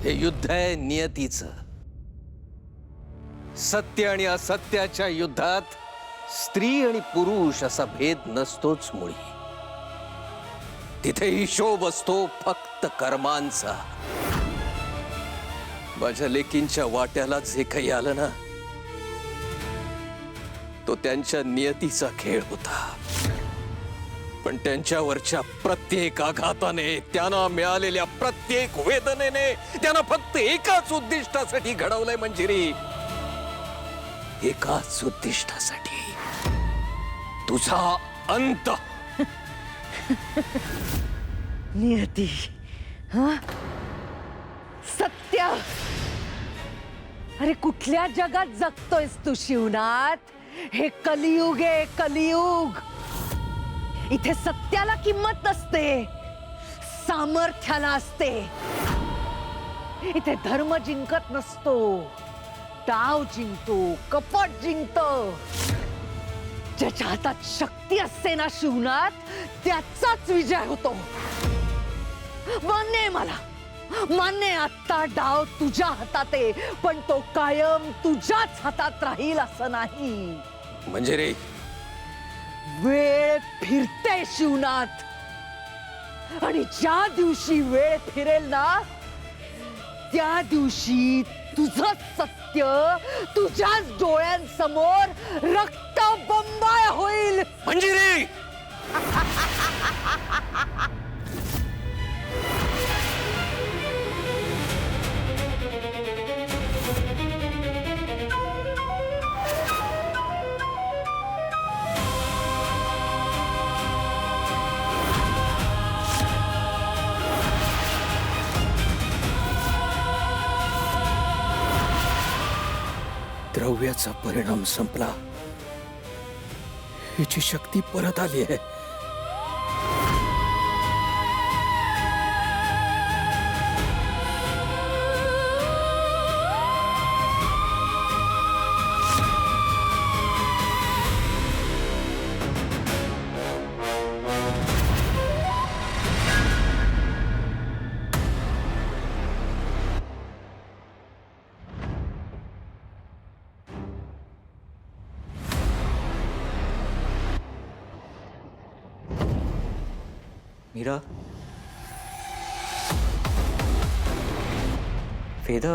हे युद्ध आहे नियतीचं। सत्य आणि असत्याच्या युद्धात स्त्री आणि पुरुष असा भेद नसतोच मुळी। तिथे हिशोब असतो फक्त कर्मांचा। माझ्या लेकींच्या वाट्याला जे काही आलं ना, तो त्यांच्या नियतीचा खेळ होता। पण त्यांच्यावरच्या प्रत्येक आघाताने, त्यांना मिळालेल्या प्रत्येक वेदनेने त्यांना फक्त एकाच उद्दिष्टासाठी घडवलंय मंजिरी, एकाच उद्दिष्टासाठी, तुझा अंत। नियती, हाँ? सत्य। अरे कुठल्या जगात जगतोयस तू शिवनाथ? हे कलियुग आहे, कलियुग। इथे सत्याला किंमत नसते, सामर्थ्याला असते। इथे धर्म जिंकत नसतो, डाव जिंकतो, कपट जिंकतो। ज्याच्या हातात शक्ती असते ना शिवनाथ, त्याचाच विजय होतो। मान्य आहे मला, मान्य आहे आत्ता डाव तुझ्या हातात आहे, पण तो कायम तुझ्याच हातात राहील असं नाही। म्हणजे रे, वेळ फिरते शिवनाथ, आणि ज्या दिवशी वेळ फिरेल ना, त्या दिवशी तुझं सत्य तुझ्याच डोळ्यांसमोर रक्तबंबाळ होईल। मंजिरी, द्रव्याचा परिणाम संपला, हिची शक्ती परत आली आहे। मीरा, वेदा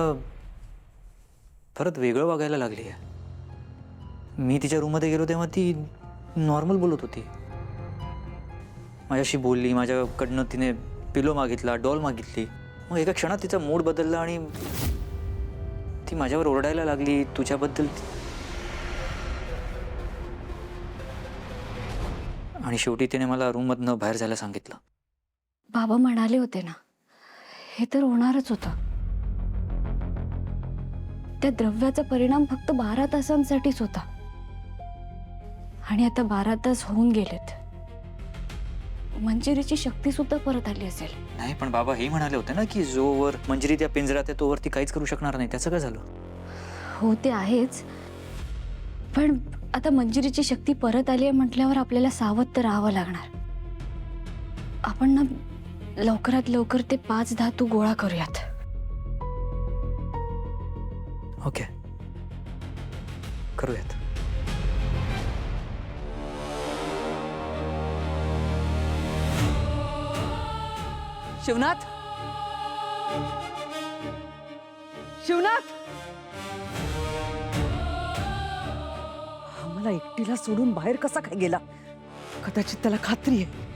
परत वेगळं वागायला लागली आहे। मी तिच्या रूममध्ये गेलो तेव्हा ती नॉर्मल बोलत होती, माझ्याशी बोलली, माझ्याकडनं तिने पिलो मागितला, डॉल मागितली। मग एका क्षणात तिचा मूड बदलला आणि ती माझ्यावर ओरडायला लागली तुझ्याबद्दल। आणि शेवटी तिने मला रूममधनं बाहेर जायला सांगितलं। बाबा म्हणाले होते ना, हे तर होणारच होतं। त्या द्रव्याचा परिणाम फक्त 12 तासांसाठीच होता, आणि आता 12 तास होऊन गेलेत। मंजिरीची शक्ती सुद्धा परत आली असेल। नाही, पण बाबा हे म्हणाले होते ना की जोवर मंजिरी त्या पिंजऱ्यात आहे तोवर ती काहीच करू शकणार नाही। त्याचं काय झालं? हो ते आहेच, पण आता मंजिरीची शक्ती परत आली आहे म्हटल्यावर आपल्याला सावध तर राहावं लागणार। आपण ना लवकरात लवकर ते 5 धातू गोळा करूयात। ओके, करूयात। शिवनाथ, शिवनाथ, मला एकटीला सोडून बाहेर कसा काय गेला? कदाचित त्याला खात्री आहे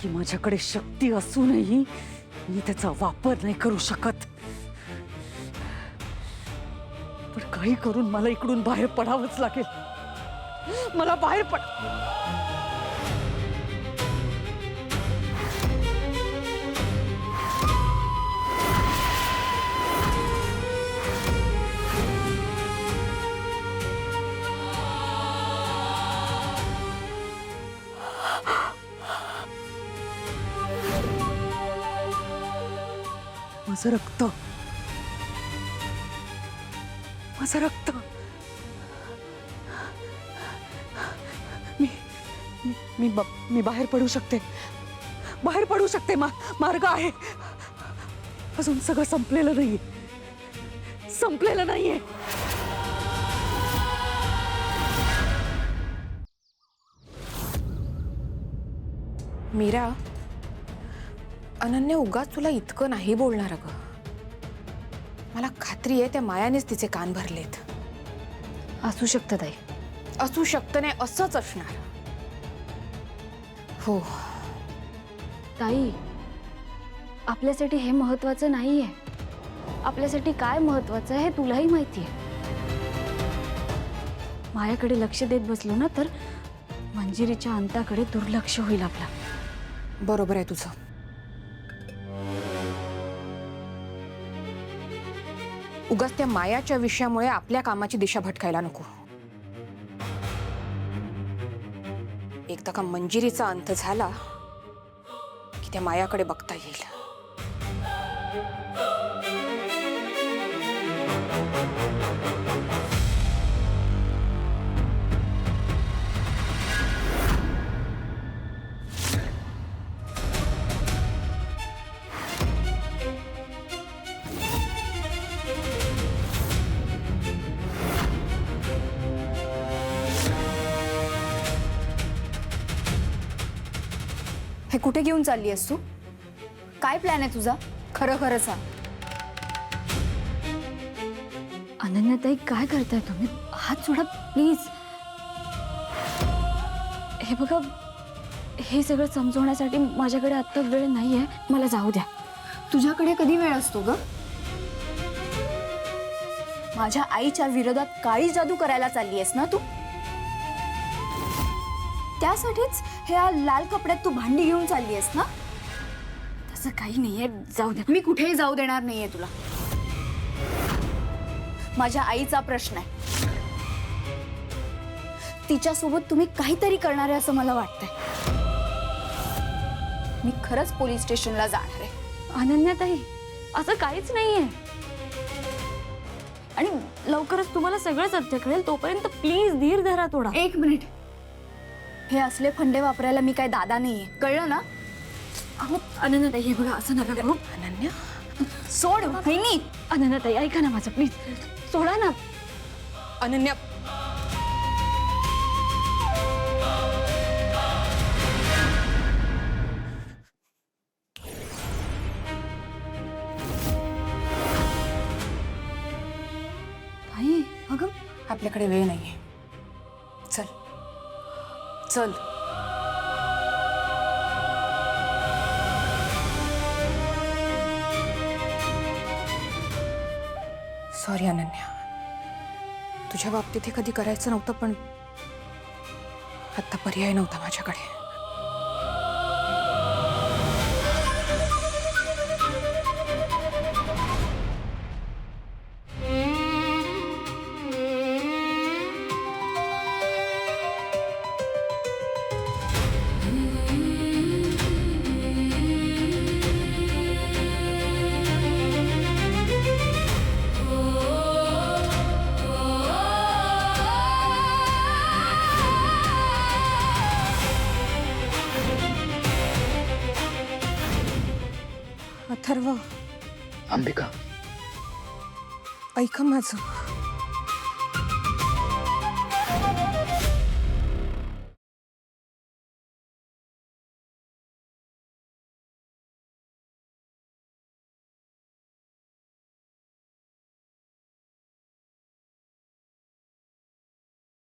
की माझ्याकडे शक्ती असूनही मी त्याचा वापर नाही करू शकत। पण काही करून मला इकडून बाहेर पडावंच लागेल। मला बाहेर पड। माझं रक्त, माझं रक्त। मी बाहेर पडू शकते, बाहेर पडू शकते। मार्ग आहे। अजून सगळं संपलेलं नाहीये, संपलेलं नाहीये. मीरा, अनन्या उगाच तुला इतकं नाही बोलणार अगं. मला खात्री आहे त्या मायानेच तिचे कान भरलेत. असू शकतं ताई. असू शकतं नाही, असंच असणार. हो, ताई, आपल्यासाठी हे महत्वाचं नाहीये. आपल्यासाठी काय महत्वाचं आहे हे तुलाही माहिती आहे. मायाकडे लक्ष देत बसलो ना तर मंजिरीच्या अंताकडे दुर्लक्ष होईल आपला. बरोबर आहे तुझं. उगाच त्या मायाच्या विषयामुळे आपल्या कामाची दिशा भटकायला नको. एकदा का मंजिरीचा अंत झाला की त्या मायाकडे बघता येईल. हे कुठे घेऊन चालली आहेस तू? काय प्लॅन आहे तुझा? खरं खरं सांग. अनन्याताई, काय करताय तुम्ही? हात सोडा प्लीज. हे बघा, हे सगळं समजवण्यासाठी माझ्याकडे आत्ता वेळ नाहीये. मला जाऊ द्या. तुझ्याकडे कधी वेळ असतो ग? माझ्या आईच्या विरोधात काळी जादू करायला चालली आहेस ना तू? त्यासाठीच ह्या लाल कपड्यात तू भांडी घेऊन चालली आहेस ना? तसं काही नाहीये, जाऊ द्या. मी कुठेही जाऊ देणार नाहीये तुला. माझ्या आईचा प्रश्न आहे. तिच्यासोबत तुम्ही काहीतरी करणार आहे असं मला वाटतंय. मी खरंच पोलीस स्टेशनला जाणार आहे. अनन्याताई, असं काहीच नाहीये. आणि लवकरच तुम्हाला सगळं सत्य कळेल. तोपर्यंत प्लीज धीर धरा थोडा. एक मिनिट. हे असले फंडे वापरायला मी काय दादा नाहीये, कळलं ना? अहो अनन्याताई, हे बघा, असं नका करू. अनन्या, सोड बहिणी. अनन्याताई, ऐका ना माझं प्लीज. सोडा ना. अनन्या, ताई, अगं आपल्याकडे वेळ नाहीये. चल चल. सॉरी अनन्या, तुझ्या बाबतीत हे कधी करायचं नव्हतं, पण आता पर्याय नव्हता माझ्याकडे. अथर्व, अंबिका, ऐका माझं.